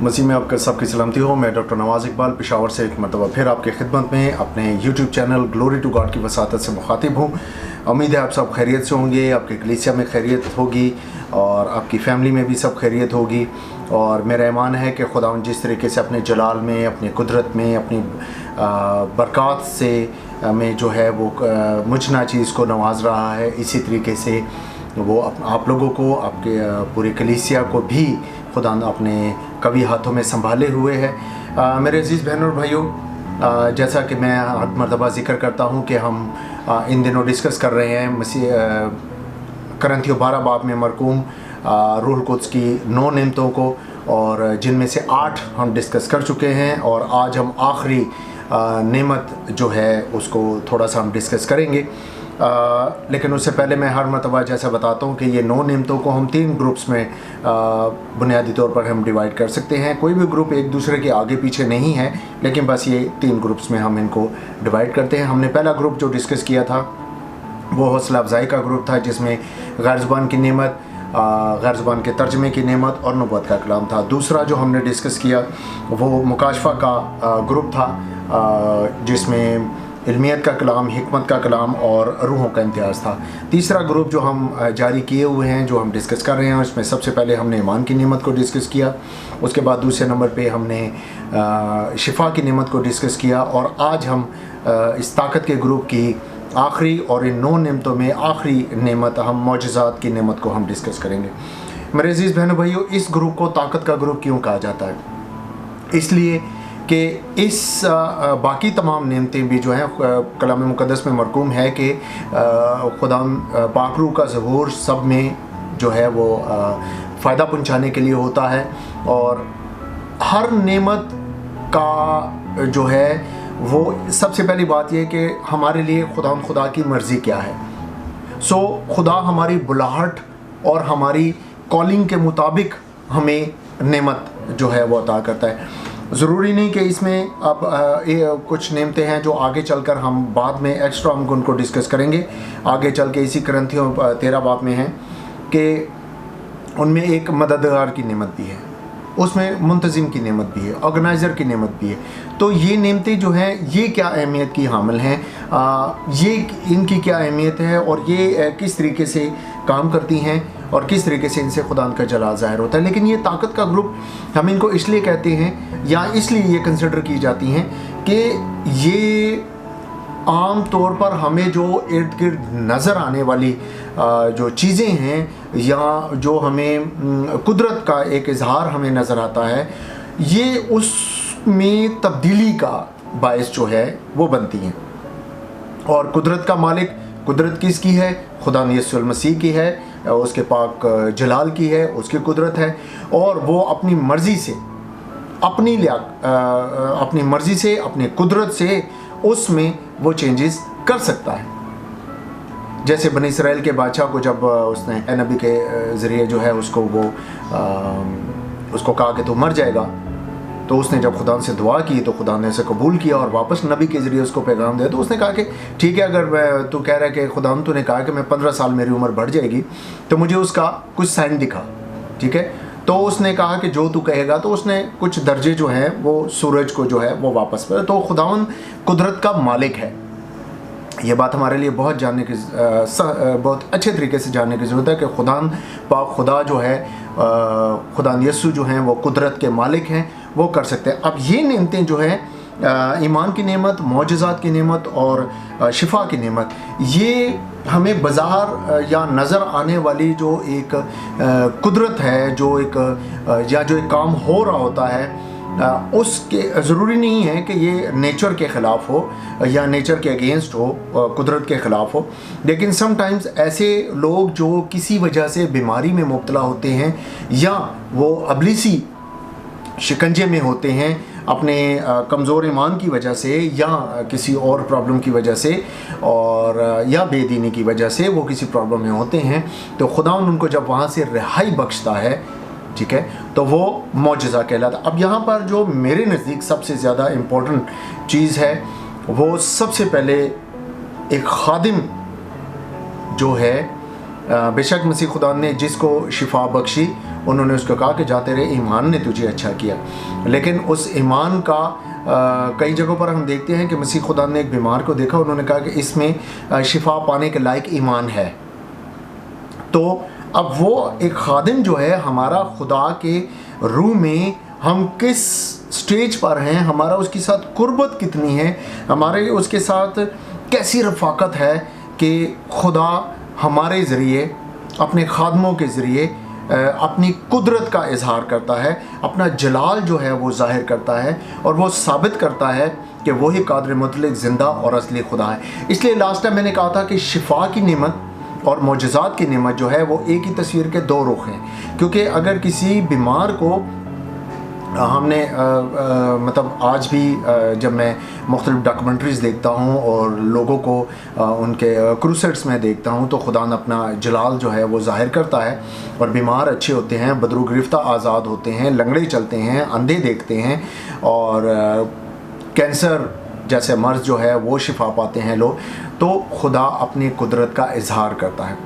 मसीह में आपका सबकी सलामती हो। मैं डॉक्टर नवाज़ इकबाल पेशावर से एक मरतबा फिर आपकी खिदमत में अपने YouTube channel glory to God की वसातत से मुखातिब हूँ। उम्मीद है आप सब खैरियत से होंगे, आपके कलीसिया में खैरियत होगी और आपकी फ़ैमिली में भी सब खैरियत होगी। और मेरा ईमान है कि खुदा जिस तरीके से अपने जलाल में, अपनी कुदरत में, अपनी बरक़ात से में जो है वो मुझ नाचीज़ को नवाज रहा है, इसी तरीके से वो आप लोगों को, आपके पूरी कलीसिया को भी खुदा अपने कवि हाथों में संभाले हुए है। मेरे अजीज़ बहनों और भाइयों, जैसा कि मैं हर मरतबा ज़िक्र करता हूँ कि हम इन दिनों डिस्कस कर रहे हैं मसीह करंथियों 12 बाब में मरकूम रूह कुद्स की 9 नेमतों को, और जिनमें से 8 हम डिस्कस कर चुके हैं और आज हम आखिरी नेमत जो है उसको थोड़ा सा हम डिस्कस करेंगे। लेकिन उससे पहले मैं हर मरतबा जैसा बताता हूँ कि ये 9 नेमतों को हम 3 ग्रुप्स में बुनियादी तौर पर हम डिवाइड कर सकते हैं। कोई भी ग्रुप एक दूसरे के आगे पीछे नहीं है, लेकिन बस ये 3 ग्रुप्स में हम इनको डिवाइड करते हैं। हमने पहला ग्रुप जो डिस्कस किया था वो हौसला अफजाई का ग्रुप था, जिसमें गैर ज़ुबान की नेमत, गैर ज़ुबान के तर्जमे की नेमत और नबूवत का कलाम था। दूसरा जो हमने डिस्कस किया वो मुकाशफा का ग्रुप था, जिसमें इल्मियत का कलाम, हिकमत का कलाम और रूहों का इम्तियाज़ था। तीसरा ग्रुप जो हम जारी किए हुए हैं, जो हम डिस्कस कर रहे हैं, उसमें सबसे पहले हमने ईमान की नेमत को डिस्कस किया। उसके बाद दूसरे नंबर पे हमने शिफा की नेमत को डिस्कस किया, और आज हम इस ताकत के ग्रुप की आखिरी और इन 9 नेमतों में आखिरी नेमत, हम मौजज़ात की नेमत को हम डिस्कस करेंगे। मेरे अजीज़ बहनों भाइयों, इस ग्रुप को ताकत का ग्रुप क्यों कहा जाता है? इसलिए कि इस बाकी तमाम नेमतें भी जो हैं कलाम मुक़द्दस में मरकूम है कि खुदा पाक रूह का ज़हूर सब में जो है वो फ़ायदा पहुंचाने के लिए होता है, और हर नेमत का जो है वो सबसे पहली बात यह कि हमारे लिए खुदा की मर्ज़ी क्या है। खुदा हमारी बुलाहट और हमारी कॉलिंग के मुताबिक हमें नेमत जो है वो अता करता है। ज़रूरी नहीं कि इसमें अब कुछ नेमतें हैं जो आगे चलकर हम बाद में एक्स्ट्रा हम उनको डिस्कस करेंगे। आगे चल के इसी करंथियों 13 बाब में हैं कि उनमें एक मददगार की नेमत भी है, उसमें मुंतज़िम की नेमत भी है, ऑर्गेनाइज़र की नेमत भी है। तो ये नेमतें जो हैं ये क्या अहमियत की हामिल हैं, ये इनकी क्या अहमियत है और ये किस तरीके से काम करती हैं और किस तरीके से इनसे खुदा का जलाल ज़ाहिर होता है। लेकिन ये ताकत का ग्रुप हम इनको इसलिए कहते हैं या इसलिए ये कंसिडर की जाती हैं कि ये आम तौर पर हमें जो इर्द गिर्द नज़र आने वाली जो चीज़ें हैं या जो हमें कुदरत का एक इजहार हमें नज़र आता है, ये उसमें तब्दीली का बायस जो है वो बनती हैं। और कुदरत का मालिक, कुदरत किसकी है? खुदा यीशु मसीह की है, उसके पाक जलाल की है, उसकी कुदरत है, और वो अपनी मर्ज़ी से, अपनी मर्ज़ी से, अपनी कुदरत से उसमें वो चेंजेस कर सकता है। जैसे बनी इसराइल के बादशाह को जब उसने नबी के ज़रिए जो है उसको कहा कि तू मर जाएगा, तो उसने जब खुदा से दुआ की तो खुदा ने उसे कबूल किया और वापस नबी के ज़रिए उसको पैगाम दिया। तो उसने कहा कि ठीक है, अगर तू कह रहा है कि खुदा तूने कहा कि मैं 15 साल मेरी उम्र बढ़ जाएगी, तो मुझे उसका कुछ साइन दिखा, ठीक है। तो उसने कहा कि जो तू कहेगा, तो उसने कुछ दर्जे जो हैं वो सूरज को जो है वो वापस पर। तो खुदावन कुदरत का मालिक है। ये बात हमारे लिए बहुत बहुत अच्छे तरीके से जानने की ज़रूरत है कि खुदा जो है, खुदा यीशु जो हैं वो कुदरत के मालिक हैं, वो कर सकते हैं। अब ये नेमतें जो हैं, ईमान की नेमत, मौजज़ात की नेमत और शिफा की नेमत, ये हमें बाज़ार या नज़र आने वाली जो एक कुदरत है, जो एक काम हो रहा होता है, उसके ज़रूरी नहीं है कि ये नेचर के ख़िलाफ़ हो या नेचर के अगेंस्ट हो, कुदरत के ख़िलाफ़ हो। लेकिन समटाइम्स ऐसे लोग जो किसी वजह से बीमारी में मुब्तला होते हैं या वो अबलीसी शिकंजे में होते हैं अपने कमज़ोर ईमान की वजह से या किसी और प्रॉब्लम की वजह से, और या बेदीनी की वजह से वो किसी प्रॉब्लम में होते हैं, तो खुदा उनको जब वहाँ से रिहाई बख्शता है, ठीक है, तो वो मौजज़ा कहलाता। अब यहाँ पर जो मेरे नज़दीक सबसे ज़्यादा इम्पोर्टेंट चीज़ है, वो सबसे पहले एक खादिम जो है, बेशक मसीह खुदा ने जिसको शिफा बख्शी उन्होंने उसको कहा कि जा तेरे ईमान ने तुझे अच्छा किया। लेकिन उस ईमान का कई जगहों पर हम देखते हैं कि मसीह खुदा ने एक बीमार को देखा, उन्होंने कहा कि इसमें शिफा पाने के लायक ईमान है। तो अब वो एक खादिम जो है, हमारा खुदा के रूह में हम किस स्टेज पर हैं, हमारा उसके साथ कुर्बत कितनी है, हमारे उसके साथ कैसी रफ़ाकत है कि खुदा हमारे ज़रिए, अपने खादमों के ज़रिए अपनी कुदरत का इजहार करता है, अपना जलाल जो है वो ज़ाहिर करता है और वो साबित करता है कि वही कादिर मुतलक ज़िंदा और असली खुदा है। इसलिए लास्ट टाइम मैंने कहा था कि शिफा की नेमत और मोजज़ात की नेमत जो है वो एक ही तस्वीर के दो रुख हैं। क्योंकि अगर किसी बीमार को हमने मतलब आज भी जब मैं मुख्तलिफ़ डॉक्यूमेंट्रीज़ देखता हूँ और लोगों को उनके क्रूसेड्स में देखता हूँ, तो खुदा ने अपना जलाल जो है वो ज़ाहिर करता है और बीमार अच्छे होते हैं, बदरू गिरफ्ता आज़ाद होते हैं, लंगड़े चलते हैं, अंधे देखते हैं और कैंसर जैसे मर्ज़ जो है वो शिफा पाते हैं लोग। तो खुदा अपनी कुदरत का इजहार करता है।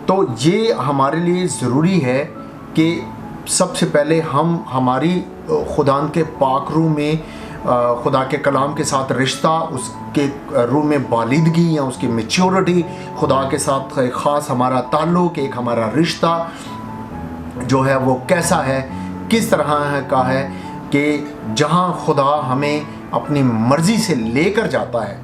तो ये हमारे लिए ज़रूरी है कि सबसे पहले हम हमारी खुदान के पाक रूह में खुदा के कलाम के साथ रिश्ता, उसके रूह में बालिदगी या उसकी मैच्योरिटी, खुदा के साथ एक ख़ास हमारा ताल्लुक़, एक हमारा रिश्ता जो है वो कैसा है, किस तरह का है कि जहाँ खुदा हमें अपनी मर्ज़ी से लेकर जाता है,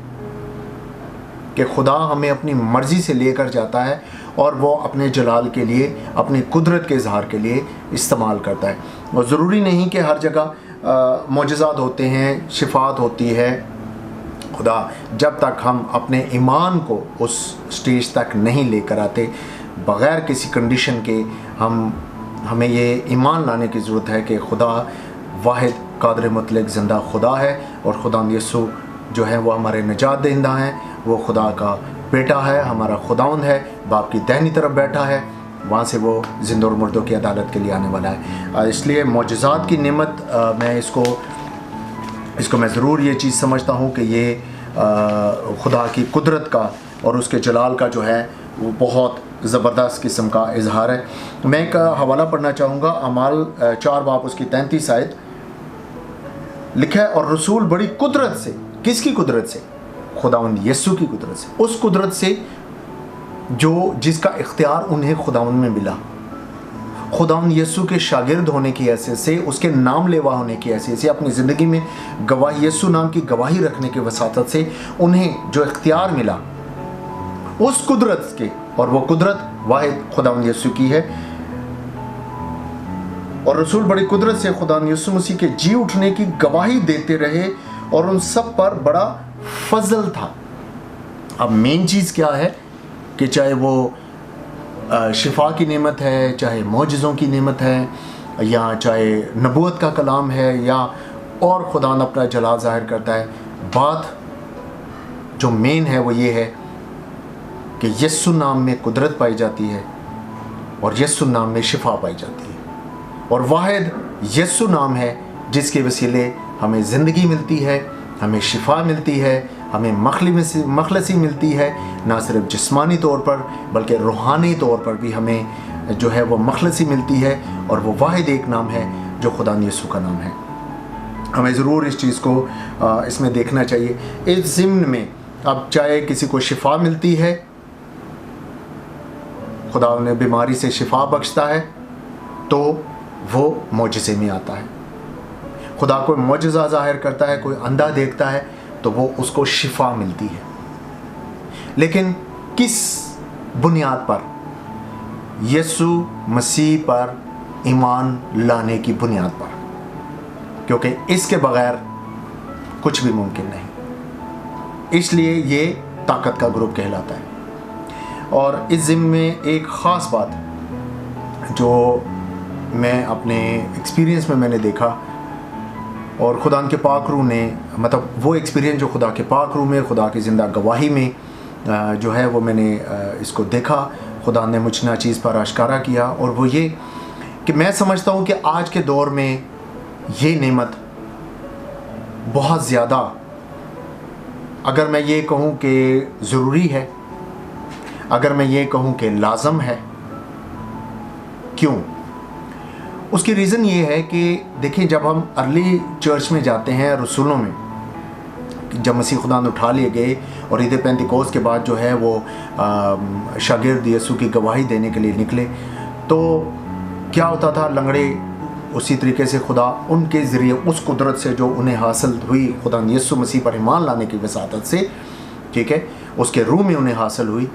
कि खुदा हमें अपनी मर्ज़ी से लेकर जाता है और वो अपने जलाल के लिए, अपनी कुदरत के इजहार के लिए इस्तेमाल करता है। और ज़रूरी नहीं कि हर जगह मोजज़ात होते हैं, शिफात होती है। खुदा जब तक हम अपने ईमान को उस स्टेज तक नहीं लेकर आते, बग़ैर किसी कंडीशन के हमें ये ईमान लाने की ज़रूरत है कि खुदा वाहिद कादिर मुतलक ज़िंदा खुदा है और खुदा यीशु जो है वो हमारे निजात दहिंदा हैं, वो खुदा का बेटा है, हमारा खुदावंद है, बाप की दाहिनी तरफ बैठा है, वहाँ से वो जिंदा और मुर्दों की अदालत के लिए आने वाला है। इसलिए मोजज़ात की नेमत मैं इसको मैं ज़रूर ये चीज़ समझता हूँ कि ये खुदा की कुदरत का और उसके जलाल का जो है वो बहुत ज़बरदस्त किस्म का इजहार है। मैं एक हवाला पढ़ना चाहूँगा, अमाल 4 बाब उसकी 33 आयत लिखा है, और रसूल बड़ी कुदरत से, किसकी कुदरत से? खुदावंद यीशु की कुदरत से, उस कुदरत से जिसका इख्तियार उन्हें खुदावंद में मिला, खुदावंद यीशु के शागिर्द होने की हैसियत से, उसके नाम लेवा होने की हैसियत से, अपनी ज़िंदगी में गवाही, यीशु नाम की गवाही रखने की वसातत से उन्हें जो इख्तियार मिला उस कुदरत के, और वो कुदरत वाहिद खुदावंद यीशु की है। और रसूल बड़ी कुदरत से खुदावंद यीशु मसीह के जी उठने की गवाही देते रहे और उन सब पर बड़ा फजल था। अब मेन चीज़ क्या है कि चाहे वो शिफा की नेमत है, चाहे मौजज़ों की नेमत है, या चाहे नबूवत का कलाम है, या और खुदा ने अपना जलाल ज़ाहिर करता है, बात जो मेन है वो ये है कि यीशु नाम में कुदरत पाई जाती है और यीशु नाम में शिफा पाई जाती है। और वाहिद यीशु नाम है जिसके वसीले हमें ज़िंदगी मिलती है, हमें शिफा मिलती है, हमें मखलसी मिलती है, ना सिर्फ जिस्मानी तौर पर बल्कि रूहानी तौर पर भी हमें जो है वो मखलसी मिलती है। और वो वाहिद एक नाम है जो खुदा यीशु का नाम है। हमें ज़रूर इस चीज़ को इसमें देखना चाहिए। इस ज़िम्न में अब चाहे किसी को शिफा मिलती है, खुदा उन्हें बीमारी से शिफा बख्शता है, तो वो मौजज़े में आता है। खुदा कोई मौजज़ा ज़ाहिर करता है, कोई अंधा देखता है, तो वो उसको शिफा मिलती है। लेकिन किस बुनियाद पर? यीशु मसीह पर ईमान लाने की बुनियाद पर, क्योंकि इसके बगैर कुछ भी मुमकिन नहीं। इसलिए ये ताकत का ग्रुप कहलाता है। और इस ज़िम्न में एक ख़ास बात जो मैं अपने एक्सपीरियंस में मैंने देखा, और खुदा के पाक रूह ने, मतलब वो एक्सपीरियंस जो खुदा के पाक रूह में, खुदा की ज़िंदा गवाही में जो है वो मैंने इसको देखा, खुदा ने मुझ नाचीज़ पर आश्कारा किया। और वो ये कि मैं समझता हूँ कि आज के दौर में ये नेमत बहुत ज़्यादा, अगर मैं ये कहूँ कि ज़रूरी है, अगर मैं ये कहूँ कि लाज़म है। क्यों? उसकी रीज़न ये है कि देखिए, जब हम अर्ली चर्च में जाते हैं रसूलों में, जब मसीह खुदा उठा लिए गए और ईद पेंतिकोस्त के बाद जो है वो शागिर्द यीशु की गवाही देने के लिए निकले, तो क्या होता था, लंगड़े उसी तरीके से खुदा उनके ज़रिए उस कुदरत से जो उन्हें हासिल हुई खुदा यीशु मसीह पर ईमान लाने की वसातत से, ठीक है, उसके रूह में उन्हें हासिल हुई,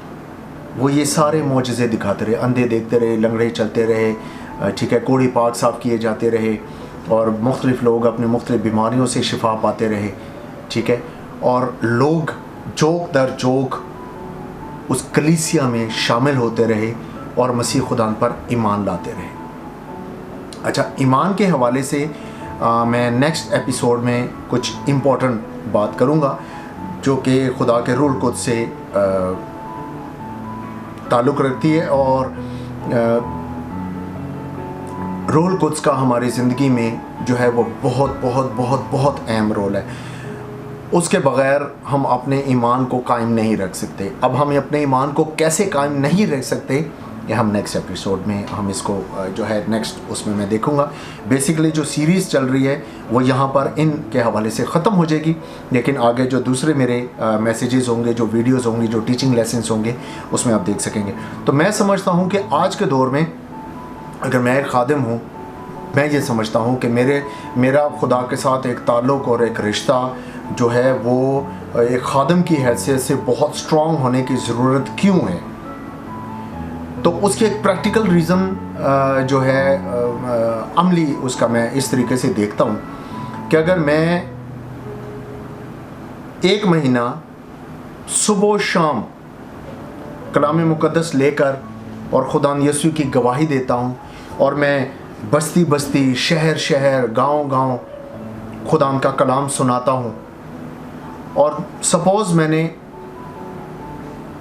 वो ये सारे मौजज़े दिखाते रहे, अंधे देखते रहे, लंगड़े चलते रहे, ठीक है, कोढ़ी पाक साफ़ किए जाते रहे और मुख्तलिफ़ लोग अपनी मुख्तलिफ़ बीमारियों से शिफा पाते रहे, ठीक है, और लोग जोक दर जोक उस कलीसिया में शामिल होते रहे और मसीह खुदा पर ईमान लाते रहे। अच्छा, ईमान के हवाले से मैं नेक्स्ट एपिसोड में कुछ इम्पोर्टेंट बात करूँगा जो कि खुदा के रूह कुद्स से ताल्लुक़ रखती है, और रूह कुद्स का हमारी ज़िंदगी में जो है वो बहुत बहुत बहुत बहुत अहम रोल है। उसके बग़ैर हम अपने ईमान को कायम नहीं रख सकते। अब हम अपने ईमान को कैसे कायम नहीं रख सकते, ये हम नेक्स्ट एपिसोड में हम इसको जो है नेक्स्ट उसमें मैं देखूंगा। बेसिकली जो सीरीज़ चल रही है वो यहाँ पर इन के हवाले से ख़त्म हो जाएगी, लेकिन आगे जो दूसरे मेरे मैसेजेस होंगे, जो वीडियोस होंगी, जो टीचिंग लेसन्स होंगे, उसमें आप देख सकेंगे। तो मैं समझता हूँ कि आज के दौर में अगर मैं एक खादिम हूँ, मैं ये समझता हूँ कि मेरा खुदा के साथ एक ताल्लुक़ और एक रिश्ता जो है वो एक खादिम की हैसियत से बहुत स्ट्रॉन्ग होने की ज़रूरत क्यों है। तो उसकी एक प्रैक्टिकल रीज़न जो है अमली उसका मैं इस तरीके से देखता हूँ कि अगर मैं एक महीना सुबह शाम कलाम मुक़द्दस लेकर और खुदा यीशु की गवाही देता हूँ, और मैं बस्ती बस्ती, शहर शहर, गांव गांव खुदा का कलाम सुनाता हूँ, और सपोज़ मैंने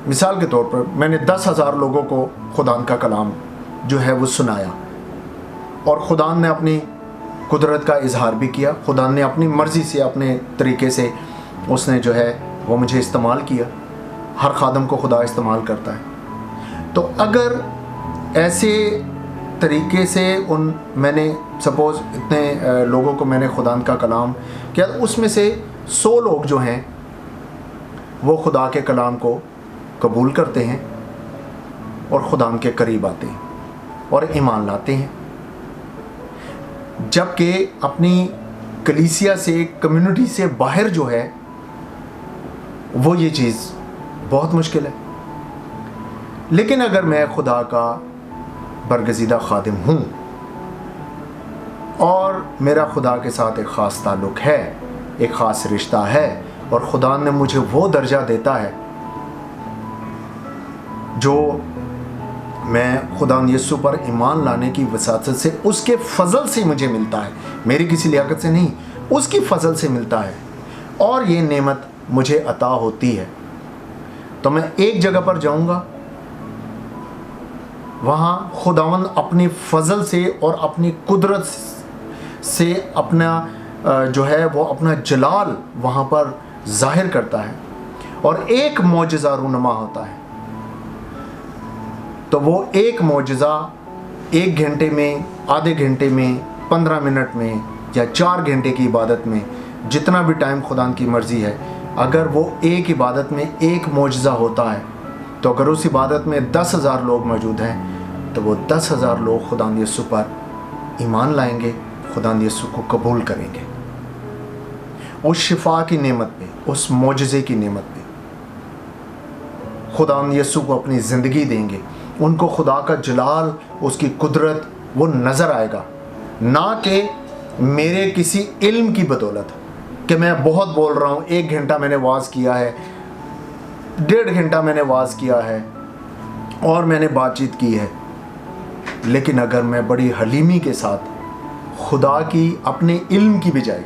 मिसाल के तौर पर मैंने 10,000 लोगों को खुदा का कलाम जो है वो सुनाया, और खुदा ने अपनी कुदरत का इजहार भी किया, खुदा ने अपनी मर्ज़ी से अपने तरीके से उसने जो है वो मुझे इस्तेमाल किया। हर खादम को खुदा इस्तेमाल करता है। तो अगर ऐसे तरीके से मैंने सपोज़ इतने लोगों को मैंने खुदा का कलाम किया, उसमें से 100 लोग जो हैं वो खुदा के कलाम को कबूल करते हैं और खुदा के करीब आते हैं और ईमान लाते हैं, जबकि अपनी कलीसिया से, कम्युनिटी से बाहर जो है वो ये चीज़ बहुत मुश्किल है। लेकिन अगर मैं खुदा का बरगज़ीदा खादिम हूँ और मेरा खुदा के साथ एक ख़ास ताल्लुक़ है, एक ख़ास रिश्ता है, और खुदा ने मुझे वो दर्जा देता है जो मैं खुदा यीशु पर ईमान लाने की वसातत से, उसके फ़ज़ल से मुझे मिलता है, मेरी किसी लियाकत से नहीं, उसकी फ़ज़ल से मिलता है, और ये नेमत मुझे अता होती है। तो मैं एक जगह पर जाऊंगा, वहाँ खुदावंद अपनी फ़ज़ल से और अपनी कुदरत से अपना जो है वो अपना जलाल वहाँ पर ज़ाहिर करता है, और एक मौजज़ा रूनुमा होता है। तो वो एक मौजज़ा 1 घंटे में, आधे घंटे में, 15 मिनट में, या 4 घंटे की इबादत में, जितना भी टाइम खुदा की मर्ज़ी है, अगर वो एक इबादत में एक मौजज़ा होता है, तो अगर उस इबादत में 10,000 लोग मौजूद हैं, तो वो 10,000 लोग खुदा यीशु पर ईमान लाएंगे, खुदा यीशु को कबूल करेंगे। उस शिफा की नेमत पे, उस मौजज़े की नेमत पे खुदा यीशु को अपनी ज़िंदगी देंगे, उनको खुदा का जलाल, उसकी कुदरत वो नज़र आएगा, ना कि मेरे किसी इल्म की बदौलत कि मैं बहुत बोल रहा हूँ, 1 घंटा मैंने वाज़ किया है, 1.5 घंटा मैंने वाज़ किया है और मैंने बातचीत की है, लेकिन अगर मैं बड़ी हलीमी के साथ खुदा की अपने इल्म की बजाय,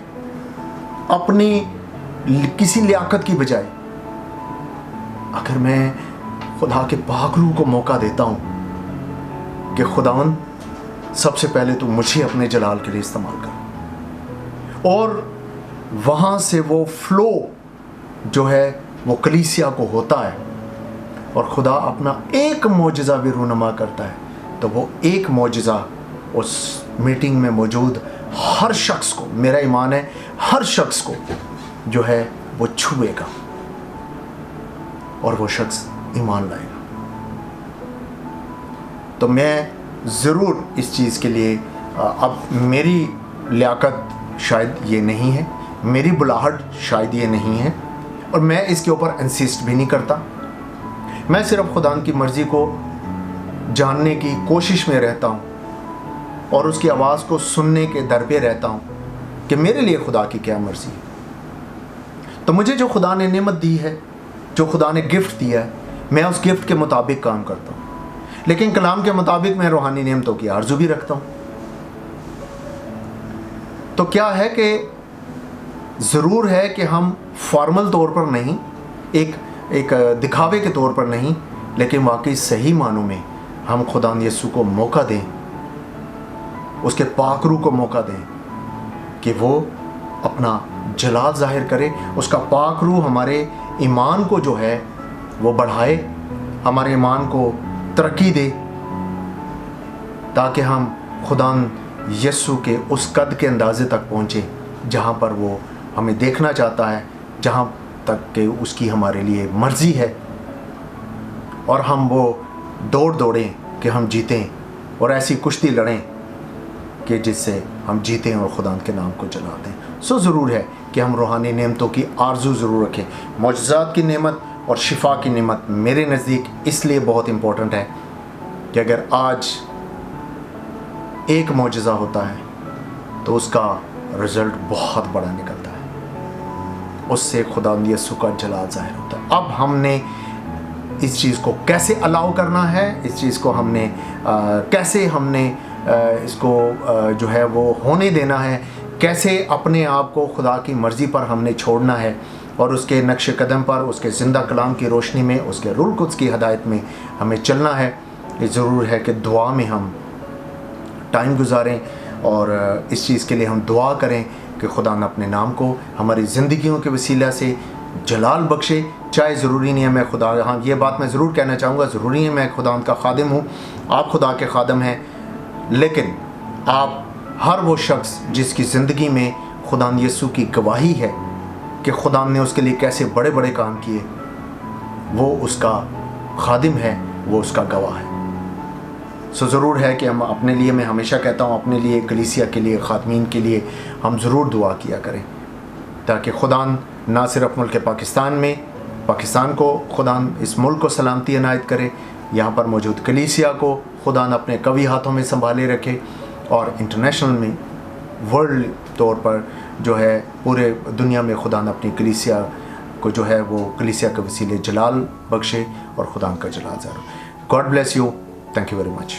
अपनी किसी लियाकत की बजाय, अगर मैं खुदा के पाक रूह को मौका देता हूँ कि खुदावंद सबसे पहले तो मुझे अपने जलाल के लिए इस्तेमाल कर, और वहाँ से वो फ्लो जो है वो कलीसिया को होता है, और खुदा अपना एक मौजज़ा भी रूनुमा करता है, तो वो एक मौजज़ा उस मीटिंग में मौजूद हर शख्स को, मेरा ईमान है हर शख्स को जो है वो छुएगा और वो शख्स ईमान लाएगा। तो मैं ज़रूर इस चीज़ के लिए, अब मेरी लियाकत शायद ये नहीं है, मेरी बुलाहट शायद ये नहीं है, और मैं इसके ऊपर इंसिस्ट भी नहीं करता। मैं सिर्फ खुदा की मर्ज़ी को जानने की कोशिश में रहता हूँ और उसकी आवाज़ को सुनने के दर पे रहता हूँ कि मेरे लिए खुदा की क्या मर्ज़ी है। तो मुझे जो खुदा ने नेमत दी है, जो खुदा ने गिफ्ट दिया है, मैं उस गिफ्ट के मुताबिक काम करता हूँ। लेकिन कलाम के मुताबिक मैं रूहानी नेमतों की आरज़ू भी रखता हूँ। तो क्या है कि ज़रूर है कि हम फॉर्मल तौर पर नहीं, एक दिखावे के तौर पर नहीं, लेकिन वाकई सही मानों में हम खुदा यीशु को मौका दें, उसके पाक रूह को मौका दें कि वो अपना जलाल ज़ाहिर करे। उसका पाक रूह हमारे ईमान को जो है वो बढ़ाए, हमारे ईमान को तरक्की दे, ताकि हम खुदा यीशु के उस कद के अंदाजे तक पहुँचे जहाँ पर वो हमें देखना चाहता है, जहाँ तक कि उसकी हमारे लिए मर्ज़ी है, और हम वो दौड़ें कि हम जीतें और ऐसी कुश्ती लड़ें कि जिससे हम जीतें और खुदा के नाम को जला दें। सो ज़रूर है कि हम रूहानी नेमतों की आरज़ू ज़रूर रखें। मौजज़ात की नेमत और शिफा की नेमत मेरे नज़दीक इसलिए बहुत इम्पोर्टेंट है कि अगर आज एक मौजज़ा होता है तो उसका रिज़ल्ट बहुत बड़ा निकलता है, उससे खुदा यीशु का जलाल ज़ाहिर होता है। अब हमने इस चीज़ को कैसे अलाउ करना है, इस चीज़ को हमने कैसे हमने इसको जो है वो होने देना है, कैसे अपने आप को खुदा की मर्ज़ी पर हमने छोड़ना है और उसके नक्श कदम पर, उसके ज़िंदा कलाम की रोशनी में, उसके रूह कुद्स की हदायत में हमें चलना है। ये ज़रूर है कि दुआ में हम टाइम गुजारें और इस चीज़ के लिए हम दुआ करें कि खुदा न अपने नाम को हमारी ज़िंदगियों के वसीला से जलाल बख्शे। चाहे ज़रूरी नहीं है मैं खुदा, हाँ ये बात मैं ज़रूर कहना चाहूँगा, ज़रूरी है मैं खुदा का खादिम हूँ, आप खुदा के खादिम हैं, लेकिन आप हर वो शख्स जिसकी ज़िंदगी में खुदा यीशु की गवाही है कि खुदा ने उसके लिए कैसे बड़े बड़े काम किए, वो उसका खादिम है, वो उसका गवाह है। सो ज़रूर है कि हम अपने लिए, मैं हमेशा कहता हूँ अपने लिए, कलीसिया के लिए, खातमीन के लिए हम ज़रूर दुआ किया करें, ताकि खुदा ना सिर्फ मुल्क पाकिस्तान में, पाकिस्तान को खुदा इस मुल्क को सलामती अनायत करे, यहाँ पर मौजूद कलीसिया को खुदा अपने कवी हाथों में संभाले रखे, और इंटरनेशनल में, वर्ल्ड तौर पर जो है पूरे दुनिया में खुदा अपनी कलीसिया को जो है वो कलीसिया के वसीले जलाल बख्शे और खुदा का जलाल ज़ाहिर। God bless you. Thank you very much.